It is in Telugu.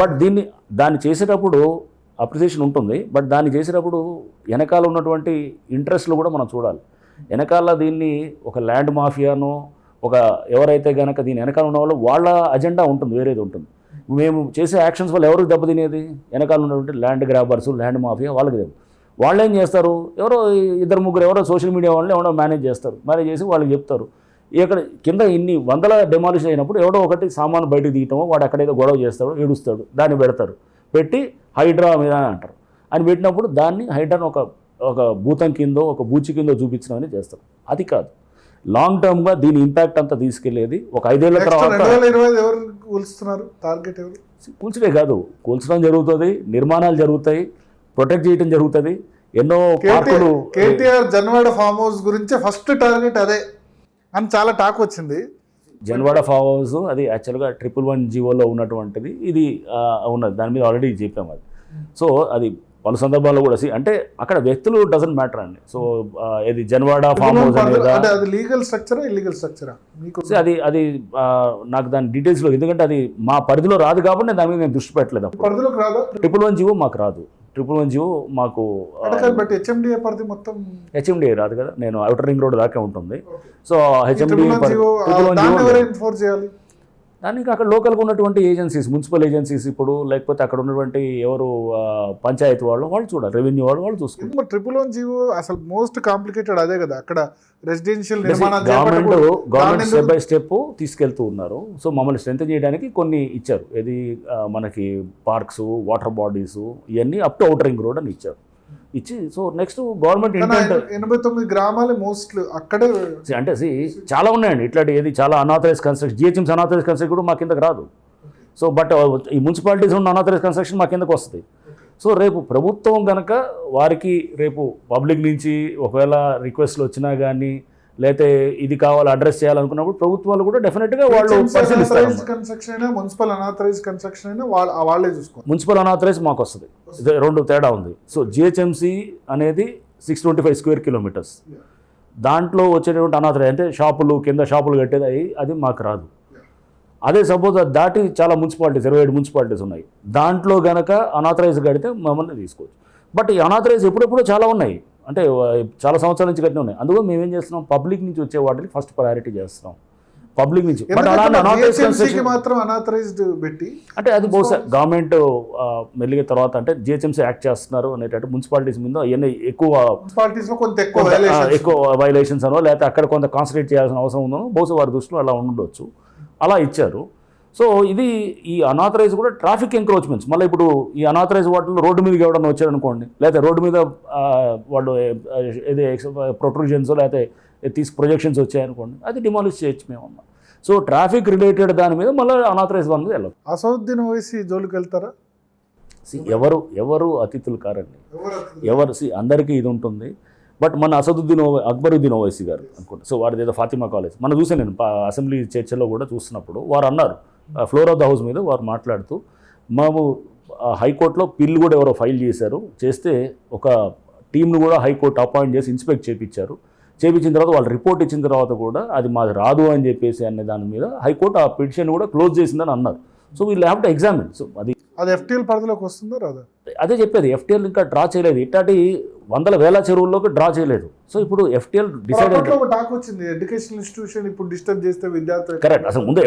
బట్ దాన్ని చేసేటప్పుడు అప్రిసియేషన్ ఉంటుంది. బట్ దాన్ని చేసేటప్పుడు వెనకాల ఉన్నటువంటి ఇంట్రెస్ట్లు కూడా మనం చూడాలి. వెనకాల దీన్ని ఒక ల్యాండ్ మాఫియాను ఒక ఎవరైతే కనుక దీని వెనకాల ఉన్న వాళ్ళు వాళ్ళ అజెండా ఉంటుంది, వేరేది ఉంటుంది. మేము చేసే యాక్షన్స్ వల్ల ఎవరికి దెబ్బతినేది? వెనకాల ఉన్నటువంటి ల్యాండ్ గ్రాబర్స్, ల్యాండ్ మాఫియా వాళ్ళకి దెబ్బ. వాళ్ళు ఏం చేస్తారు? ఎవరో ఇద్దరు ముగ్గురు ఎవరో సోషల్ మీడియా వాళ్ళని ఎవరో మేనేజ్ చేస్తారు. మేనేజ్ చేసి వాళ్ళకి చెప్తారు. ఇక్కడ కింద ఇన్ని వందల డెమాలిష్ అయినప్పుడు ఎవడో ఒకటి సామాను బయటకు తీయటమో వాడు ఎక్కడైతే గొడవ చేస్తాడో ఏడుస్తాడు, దాన్ని పెడతారు. పెట్టి హైడ్రా మీద అంటారు. అని పెట్టినప్పుడు దాన్ని హైడ్రాను ఒక భూతం కిందో ఒక బూచి కిందో చూపించడం చేస్తారు. అది కాదు, లాంగ్ టర్మ్గా దీని ఇంపాక్ట్ అంతా తీసుకెళ్లేది ఒక 5 ఏళ్ల తర్వాత. కూల్చడే కాదు, కూల్చడం జరుగుతుంది, నిర్మాణాలు జరుగుతాయి, ప్రొటెక్ట్ చేయడం జరుగుతుంది. ఎన్నో పార్కులు. కేటీఆర్ జన్వాడ ఫామ్ హౌస్ గురించి ఫస్ట్ టార్గెట్ అదే అని చాలా టాక్ వచ్చింది. జన్వాడ ఫామ్ హౌస్ అది యాక్చువల్గా 111 జీవోలో ఉన్నటువంటిది. ఇది ఉన్నది, దాని మీద ఆల్రెడీ చెప్పాము అది. సో అది పలు సందర్భాల్లో కూడా అంటే అక్కడ వ్యక్తులు డజంట్ మ్యాటర్ అండి. సో ఇది జన్వాడ ఫామ్ హౌస్ అది లీగల్ స్ట్రక్చరా ఇల్లీగల్ స్ట్రక్చరా అది నాకు దాని డీటెయిల్స్లో, ఎందుకంటే అది మా పరిధిలో రాదు కాబట్టి నేను దాని మీద నేను దృష్టి పెట్టలేదు. పరిధిలోకి రాదు. 111 జీవో మాకు రాదు. 111 జీవో మాకు హెచ్ఎండిఏ పరిధి మొత్తం హెచ్ఎండిఏ రాదు కదా. నేను ఔటర్ రింగ్ రోడ్ దాకా ఉంటుంది. సో హెచ్ఎండిఏ దానికి అక్కడ లోకల్గా ఉన్నటువంటి ఏజెన్సీస్, మున్సిపల్ ఏజెన్సీస్ ఇప్పుడు, లేకపోతే అక్కడ ఉన్నటువంటి ఎవరు పంచాయతీ వాళ్ళు చూడాలి, రెవెన్యూ వాళ్ళు చూసుకుంటారు. 111 జీవో అసలు మోస్ట్ కాంప్లికేటెడ్ అదే కదా. అక్కడ residential government step by step తీసుకెళ్తూ ఉన్నారు. సో మమ్మల్ని స్ట్రెంత్ చేయడానికి కొన్ని ఇచ్చారు. ఇది మనకి పార్క్స్, వాటర్ బాడీస్ ఇవన్నీ up to outer ring road అని ఇచ్చారు. ఇచ్చి సో నెక్స్ట్ గవర్నమెంట్ 89 గ్రామాలు మోస్ట్ అక్కడే అంటే చాలా ఉన్నాయండి ఇట్లాంటి. ఏది చాలా unauthorised construction, GHMC unauthorised construction కూడా మా కిందకి రాదు. సో బట్ ఈ మున్సిపాలిటీస్ ఉన్న అనాథరైజ్ కన్స్ట్రక్షన్ మా కిందకు వస్తుంది. సో రేపు ప్రభుత్వం కనుక వారికి రేపు పబ్లిక్ నుంచి ఒకవేళ రిక్వెస్ట్లు వచ్చినా కానీ, లేకపోతే ఇది కావాలి అడ్రస్ చేయాలనుకున్నప్పుడు ప్రభుత్వాలు కూడా డెఫినెట్గా వాళ్ళు పరిశీలిస్తారు. మున్సిపల్ అనాథరైజ్ కన్స్ట్రక్షన్ అయినా వాళ్ళే చూసుకోవాలి. మున్సిపల్ అనాథరైజ్ మాకు వస్తుంది, రెండు తేడా ఉంది. సో జిహెచ్ఎంసీ అనేది 625 స్క్వేర్ కిలోమీటర్స్, దాంట్లో వచ్చేటువంటి అనాథరైజ్ అంటే షాపులు కింద షాపులు కట్టేది అది మాకు రాదు. అదే సపోజ్ దాటి చాలా మున్సిపాలిటీస్ 27 మున్సిపాలిటీస్ ఉన్నాయి, దాంట్లో గనక అనాథరైజ్ కడితే మమ్మల్ని తీసుకోవచ్చు. బట్ ఈ అనాథరైజ్ ఎప్పుడెప్పుడో చాలా ఉన్నాయి, అంటే చాలా సంవత్సరాల నుంచి కట్టిన ఉన్నాయి. అందులో మేము ఏం చేస్తున్నాం, పబ్లిక్ నుంచి వచ్చే వాటిని ఫస్ట్ ప్రయారిటీ చేస్తున్నాం. పబ్లిక్ నుంచి మాత్రం అనాథరైజ్డ్ పెట్టి అంటే అది బహుశా గవర్నమెంట్ మెల్లిగా తర్వాత అంటే జిహెచ్ఎంసీ యాక్ట్ చేస్తున్నారు అనేటట్టు మున్సిపాలిటీస్ మీద అవన్నీ ఎక్కువ వైలేషన్స్ అనో లేకపోతే అక్కడ కొంత కాన్సన్ట్రేట్ చేయాల్సిన అవసరం ఉందో బహుశా వారి దృష్టిలో అలా ఉండొచ్చు, అలా ఇచ్చారు. సో ఇది ఈ అనాథరైజ్ కూడా ట్రాఫిక్ ఎంక్రోచ్మెంట్స్. మళ్ళీ ఇప్పుడు ఈ అనాథరైజ్ వాటిలో రోడ్డు మీదకి ఎవడన్నా వచ్చారనుకోండి, లేకపోతే రోడ్డు మీద వాళ్ళు ఏదో ప్రొట్రూజన్స్ లేకపోతే ప్రొజెక్షన్స్ వచ్చాయనుకోండి, అది డిమాలిష్ చేయొచ్చు మేము అన్నాం. సో ట్రాఫిక్ రిలేటెడ్ దాని మీద మళ్ళీ అనాథరైజ్ దాని మీద వెళ్ళదు. అసదుద్దీన్ ఓవైసీ జోలికి వెళ్తారా? ఎవరు అతిథులు కారండి, అందరికీ ఇది ఉంటుంది. బట్ మన అక్బరుద్దీన్ ఓవైసీ గారు అనుకుంటా, సో వారిది ఏదో ఫాతిమా కాలేజ్ మనం చూసాను, నేను అసెంబ్లీ చర్చలో కూడా చూస్తున్నప్పుడు వారు అన్నారు, ఫ్లోర్ ఆఫ్ ద హౌస్ మీద వారు మాట్లాడుతూ, మేము హైకోర్టులో పిల్లు కూడా ఎవరో ఫైల్ చేస్తే ఒక టీంను కూడా హైకోర్టు అపాయింట్ చేసి ఇన్స్పెక్ట్ చేయించిన తర్వాత వాళ్ళు రిపోర్ట్ ఇచ్చిన తర్వాత కూడా అది మాది రాదు అని చెప్పేసి అనే దాని మీద హైకోర్టు ఆ పిటిషన్ కూడా క్లోజ్ చేసిందని అన్నారు. సో వీళ్ళు హ్యావ్ టు ఎగ్జామిన్. సో అది ఎఫ్టీఎల్ పరిధిలోకి వస్తుందో రాదా అదే చెప్పేది. ఎఫ్టీఎల్ ఇంకా డ్రా చేయలేదు, ఇట్లాంటి వందల వేల చెరువుల్లోకి డ్రా చేయలేదు. సో ఇప్పుడు ఎఫ్టీఎల్ డిసైడ్ టాక్ వచ్చింది, ఎడ్యుకేషన్ ఇన్స్టిట్యూషన్ ఇప్పుడు డిస్టర్బ్ చేస్తే విద్యార్థులు కరెక్ట్. అసలు ముందు